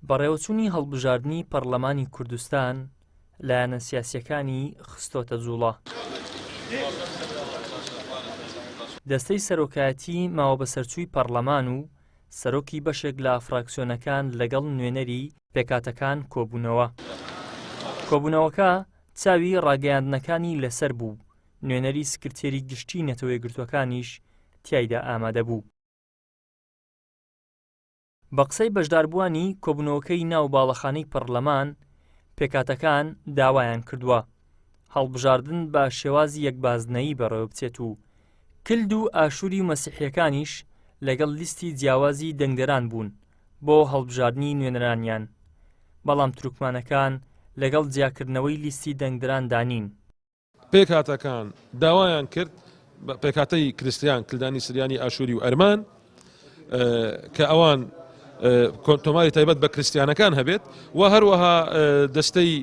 بەڕێوەچوونی هەڵبژاردننی پەرلەمانی کوردستان لایەنە سیاسیەکانی خستۆتە جوڵە. دەستەی سەرۆکایەتی ماوە بەسەرچووی پەرلەمان و سەرۆکی بەشێک لە فراکسیۆنەکان لەگەڵ نوێنەری پێکاتەکان کۆبوونەوە. کۆبوونەوەکە چاوی ڕاگەیاندنەکانی لەسەر بوو، نوێنەری سکرتێری گشتی نەتەوە یەکگرتووەکانیش تیایدا ئامادە بوو. بە قسەی بەشداربووانی کۆبوونەوەکەی ناو باڵەخانەی پەرلەمان، پێکاتەکان داوایان کردووە هەڵبژاردن بە شێوازی یەکبازنەیی بەڕێوە بچێت و کلد و ئاشووری مەسیحیەکانیش لەگەڵ لیستی جیاوازی دەنگدەران بوون بۆ هەڵبژاردننی نوێنەرانیان، بەڵام تورکمانەکان لەگەڵ جیاکردنەوەی لیستی دەنگدەران دانین. پێکاتەکان داوایان کرد پێکاتەی کریستیان کلدانی سریانی ئاشووری و ئەرمان کە ئەوان تۆماری تایبەت بە کریستیانەکان هەبێت و هەروەها دەستەی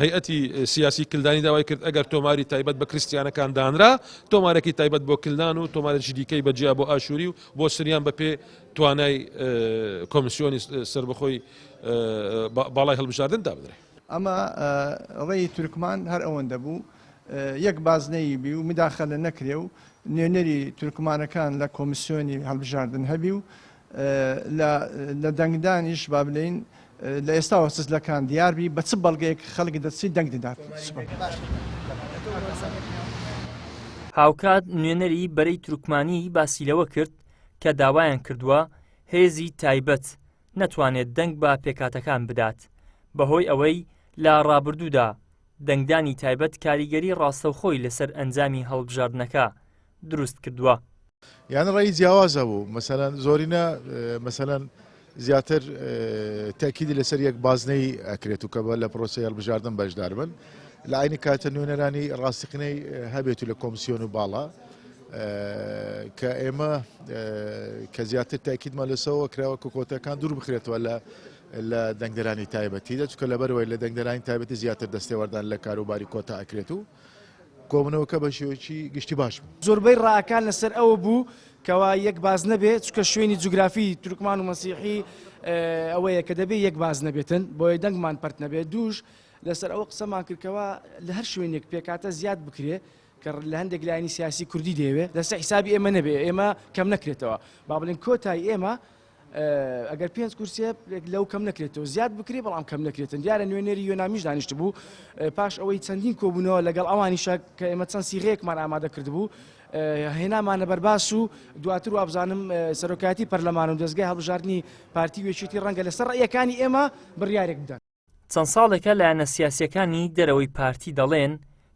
هەیئەتی سیاسی کلدانی داوای کرد ئەگەر تۆماری تایبەت بە کریستیانەکان دانرا تۆمارێکی تایبەت بۆ کلدان و تۆمارێکی دیکەی بەجیا بۆ ئاشووری و بۆ سریان بە پێ توانای کۆمیسیۆنی سربەخۆی باڵای هەڵبژاردن دابدرێت. ئەمە ڕێی تورکمان هەر ئەوەندە بوو یەک بازنەی بی و مداخەلە نەکرێ و نوێنەری تورکمانەکان لە کۆمیسیۆنی هەڵبژاردن هەبی و لە دەنگدانیش با بڵێین لە ئێستا وەسزلەکان دیاربی بە چ بەڵگەیەک خەڵکی دەچی دەنگ دەدات. هاوکات نوێنەری بەرەی تورکمانی باسی لەوە کرد کە داوایان کردووە هێزی تایبەت نەتوانێت دەنگ بە پێکاتەکان بدات بەهۆی ئەوەی لە ڕابردوودا دەنگدانی تایبەت کاریگەری ڕاستەوخۆی لەسەر ئەنجامی هەڵبژاردنەکە دروست کردووە. یعنی ڕێی جیاوازە بوو مەسەلەن زۆرینە مەسەلەن زیاتر تاکیدی لەسەر یەک بازنەی ئەکرێت و کە بە لە پرۆسی هەڵبژاردن بەشدار بن لە عینی کاتە نوێنەرانی ڕاستیقینەی هەبێت و لە کۆمیسیۆن و باڵا کە ئێمە کە زیاتر تاکیدمان لەسەوە کراوە کە کۆتەکان دوور بخرێتەوە لە دەنگدەرانی تایبەتیدا چونکە لەبەرەوەی لە دەنگدەرانی تایبەتی زیاتر دەستێوەردان لە کاروباری کۆتا ئەکرێت و کۆبوونەوەکە بە شێوەیەکی گشتی باش بوو. زۆربەی ڕائەکان لەسەر ئەوە بوو کەوا یەک باز نەبێت چونکە شوێنی جوگرافی تورکمان و مەسیحی ئەوەیە کە دەبێت یەک باز نەبێتن بۆیە دەنگمان پەرت نەبێت. دووش لەسەر ئەوە قسەمان کردکەوە لە هەر شوێنێک پێکاتە زیاد بکرێ کە لە هەندێک لایەنی سیاسی کوردی دەیەوێت دەستە حیسابی ئێمە نەبێ ئێمە کەم نەکرێتەوە با بڵێن کۆتای ئێمە ئەگەر 5 کورسێ لەو کەم نەکرێتەوە زیاد بکرێ بەڵام کەم نەکرێتن. دیارە نوێنەری یۆنامیش دانیشت بوو پاش ئەوەی چەندین کۆبوونەوە لەگەڵ ئەوانیشە کە ئێمە چەند سیغەیەکمان ئامادە کردبوو هێنامانە بەرباس و دواتر و ئابزانم سەرۆکایەتی پەرلەمان و دەستگای هەڵبژاردننی پارتی وێچێتی ڕەنگە لەسەر ڕێیەکانی ئێمە بڕیارێک بدەن. چەند ساڵێکە لایەنە سیاسیەکانی دەرەوەی پارتی دەڵێن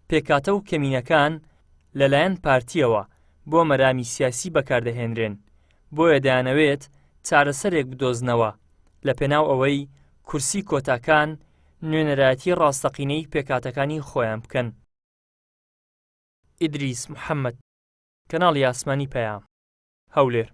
پێکاتە و کەمینەکان لەلایەن پارتیەوە بۆ مەرامی سیاسی بەکاردەهێنرێن بۆیە دەیانەوێت چارەسەرێک بدۆزنەوە لە پێناو ئەوەی کورسی کۆتاکان نوێنەرایەتی ڕاستەقینەی پێکاتەکانی خۆیان بکەن. ئیدریس محەممەد، کەناڵی ئاسمانی پەیام، هەولێر.